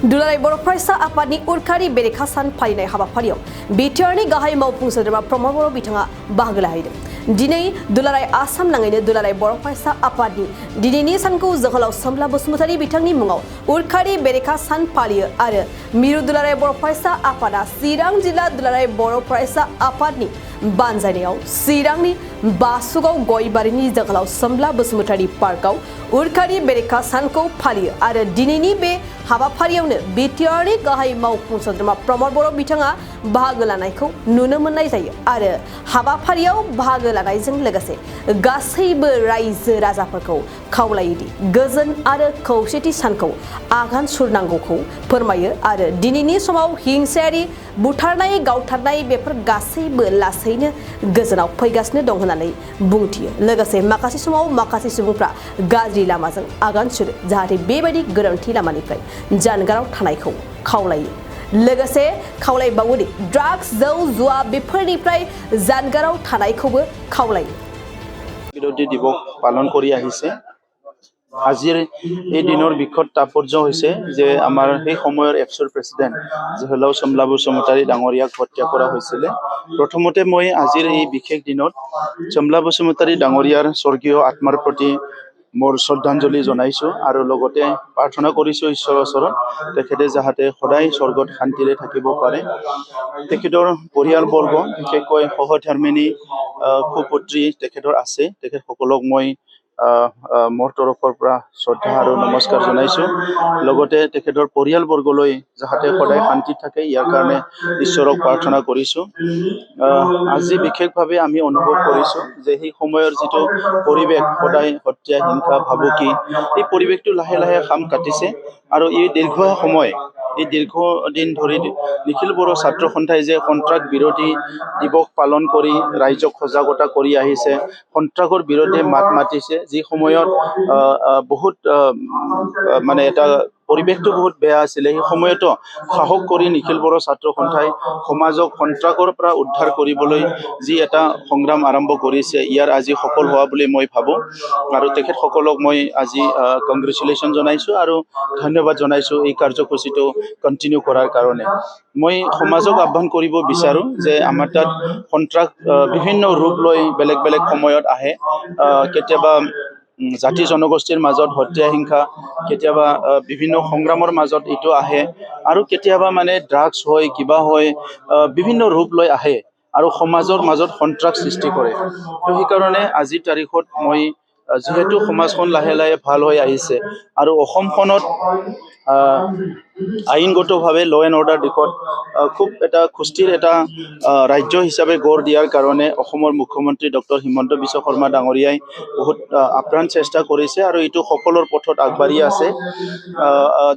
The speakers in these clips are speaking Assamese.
दुलाराय बर' फरायसा आफादनि उरखारि बेरेखा सान फालिनाय हाबाफारियाव बिटिआरनि गाहाय मावफुं सोद्रोमा प्रमद बर' बिथाङा बाहागो लाहैदों। दिनै दुलाराय आसाम नाङैनो दुलाराय बर' फरायसा आफादनि दिनैनि सानखौ जोहोलाव सोमब्ला बसुमतारी बिथांनि मुङाव उरखारि बेरेखा सान फालियो आरो मिरु दुलाराय बर' फरायसा आफादा चिरां जिल्ला दुलाराय बर' फरायसा आफादनि बानजायनायाव चिरांनि बासुगाव गयबारिनि जोहोलाव सोमब्ला बसुमतारी पार्कआव उरखारि बेरेखा सानखौ फालियो आरो दिनैनि बे हाबाफारियावनो बिटिआरनि गाहाय मावफुं सोद्रोमा प्रमद बर' बिथाङा बाहागो लानायखौ नुनो मोननाय जायो आरो हाबाफारियाव बाहागो लानायजों लोगोसे गासैबो रायजो राजाफोरखौ खावलायोदि गोजोन आरो खौसेथि सानखौ आगान सुरनांगौखौ फोरमायो आरो दिनैनि समाव हिंसायारि बुथारनाय गावथारनाय बेफोर गासैबो लासैनो गोजानाव फैगासिनो दं होननानै बुंथियो। लोगोसे माखासे समाव माखासे सुबुंफ्रा गाज्रि लामाजों आगान सुरो जाहाथे बेबायदि गोरोन्थि लामानिफ्राय जानगाराव थानायखौ खावलायो। लोगोसे खावलायबावोदि ड्राग्स जौ जुवा बेफोरनिफ्राय जानगाराव थानायखौबो खावलायो। বিৰোধী দিৱস পালন কৰি আহিছে। আজিৰ এই দিনৰ বিখ্যাত তাৎপৰ্য হৈছে যে আমাৰ সেই সময়ৰ এক্সৰ প্ৰেসিডেন্ট যোহলাও সোমলা বসুমতাৰী ডাঙৰীয়াক হত্যা কৰা হৈছিলে। প্ৰথমতে মই আজিৰ এই বিশেষ দিনত সোমলা বসুমতাৰী ডাঙৰীয়াৰ স্বৰ্গীয় আত্মাৰ প্ৰতি মোৰ শ্ৰদ্ধাঞ্জলি জনাইছো আৰু লগতে প্ৰাৰ্থনা কৰিছো ঈশ্বৰৰ ওচৰত তেখেতে যাহাতে সদায় স্বৰ্গত শান্তিৰে থাকিব পাৰে। তেখেতৰ পৰিয়ালবৰ্গ বিশেষকৈ সহধৰ্মিনী সুপুত্ৰী তেখেতৰ আছে, তেখেত সকলক মই মোৰ তৰফৰ পৰা শ্ৰদ্ধা আৰু নমস্কাৰ জনাইছো। লগতে তেখেতৰ পৰিয়ালবৰ্গলৈ যাহাতে সদায় শান্তি থাকে ইয়াৰ কাৰণে ঈশ্বৰক প্ৰাৰ্থনা কৰিছো। আজি বিশেষভাৱে আমি অনুভৱ কৰিছো যে সেই সময়ৰ যিটো পৰিৱেশ সদায় হত্যা হিংসা ভাবুকি এই পৰিৱেশটো লাহে লাহে খাম কাটিছে আৰু এই দীৰ্ঘদিন ধৰি নিখিল বড়ো ছাত্ৰ সন্থাই যে সন্ত্ৰাস বিৰোধী দিৱস পালন কৰি ৰাইজক সজাগতা কৰি আহিছে, সন্ত্ৰাসৰ বিৰুদ্ধে মাত মাতিছে, যি সময়ত বহুত মানে এটা পৰিৱেশটো বহুত বেয়া আছিলে সেই সময়তো সাহস কৰি নিখিল বড়ো ছাত্ৰ সন্থাই সমাজক সন্ত্ৰাসৰ পৰা উদ্ধাৰ কৰিবলৈ যি এটা সংগ্ৰাম আৰম্ভ কৰিছে ইয়াৰ আজি সফল হোৱা বুলি মই ভাবো আৰু তেখেতসকলক মই আজি কংগ্ৰেচুলেশ্যন জনাইছো আৰু ধন্যবাদ জনাইছো এই কাৰ্যসূচীটো কন্টিনিউ কৰাৰ কাৰণে। মই সমাজক আহ্বান কৰিব বিচাৰো যে আমাৰ তাত সন্ত্ৰাস বিভিন্ন ৰূপ লৈ বেলেগ বেলেগ সময়ত আহে। কেতিয়াবা জাতি জনগোষ্ঠীৰ মাজত হত্যা হিংসা, কেতিয়াবা বিভিন্ন সংগ্ৰামৰ মাজত এইটো আহে আৰু কেতিয়াবা মানে ড্ৰাগছ হয় কিবা হয় বিভিন্ন ৰূপ লৈ আহে আৰু সমাজৰ মাজত সন্ত্ৰাস সৃষ্টি কৰে। তো সেইকাৰণে আজিৰ তাৰিখত মই যিহেতু সমাজখন লাহে লাহে ভাল হৈ আহিছে আৰু অসমখনত আইনগতভাৱে ল এণ্ড অৰ্ডাৰ দিশত খুব এটা সুস্থিৰ এটা ৰাজ্য হিচাপে গঢ় দিয়াৰ কাৰণে অসমৰ মুখ্যমন্ত্ৰী ডক্টৰ হিমন্ত বিশ্ব শৰ্মা ডাঙৰীয়াই বহুত আপ্ৰাণ চেষ্টা কৰিছে আৰু এইটো সফলৰ পথত আগবাঢ়ি আছে।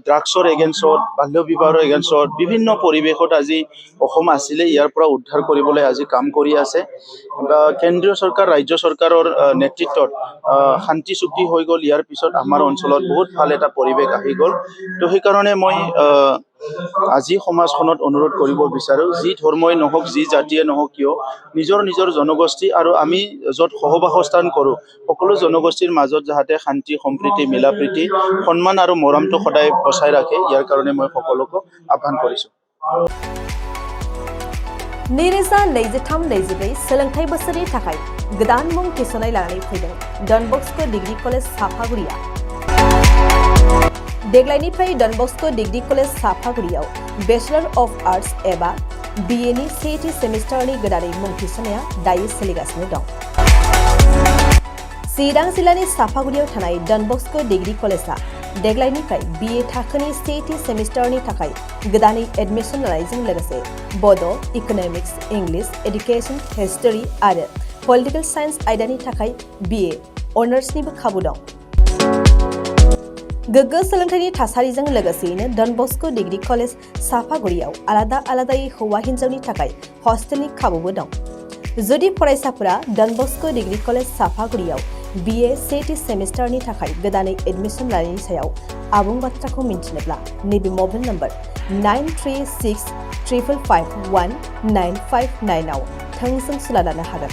ড্ৰাগছৰ এগেইনষ্টত, বাল্য বিবাহৰ এগেইনষ্টত বিভিন্ন পৰিৱেশত আজি অসম আছিলে, ইয়াৰ পৰা উদ্ধাৰ কৰিবলৈ আজি কাম কৰি আছে। কেন্দ্ৰীয় চৰকাৰ ৰাজ্য চৰকাৰৰ নেতৃত্বত শান্তি চুক্তি হৈ গ'ল, ইয়াৰ পিছত আমাৰ অঞ্চলত বহুত ভাল এটা পৰিৱেশ আহি গ'ল। তো সেইকাৰণে মই আজি সমাজখনত অনুৰোধ কৰিব বিচাৰো যি ধৰ্মই নহওক যি জাতিয়ে নহওক কিয় নিজৰ নিজৰ জনগোষ্ঠী আৰু আমি য'ত সহবাসস্থান কৰোঁ সকলো জনগোষ্ঠীৰ মাজত যাহাতে শান্তি সম্প্ৰীতি মিলা প্ৰীতি সন্মান আৰু মৰমটো সদায় বচাই ৰাখে ইয়াৰ কাৰণে মই সকলোকে আহ্বান কৰিছো। नैरोजा 23-24 सोलोंथाइ बोसोरनि थाखाय गोदान मुं थिसननाय लानानै फैदों डन बस्क' डिग्री कलेज साफागुरिया। देग्लायनिफ्राय डन बस्क' डिग्री कलेज साफागुरियाव बेचलर अफ आर्ट्स एबा BA नि सेथि सेमिस्टारनि गोदानै मुं थिसननाया दायो सोलिगासिनो दं। चिरां जिल्लानि साफागुरियाव थानाय डन बस्क' डिग्री कलेजआ देग्लायनिफ्राय BA थाखोनि सेथि सेमिस्टारनि थाखाय गोदानै एडमिशन लानायजों लोगोसे बड', इक'नमिक्स, इंलिश, एडुकेशन, हिस्टरी आरो पलिटिकल साइन्स आयदानि थाखाय BA अनार्सनिबो खाबु दं। गोग्गो सोलोंथाइनि थासारिजों लोगोसेयैनो डन बस्क' डिग्री कलेज साफागुरियाव आलादा आलादायै हौवा हिन्जावनि थाखाय हस्टेलनि खाबुबो दं। जुदि फरायसाफोरा done Bosco' degree college साफागुरियाव BA सेथि सेमिस्टारनि थाखाय गोदानै एडमिशन लानायनि सायाव आबुं बाथ्राखौ मिन्थिनोब्ला नैबे मबाइल नम्बर 9365551959 आव थोंजों सुला लानो हागोन।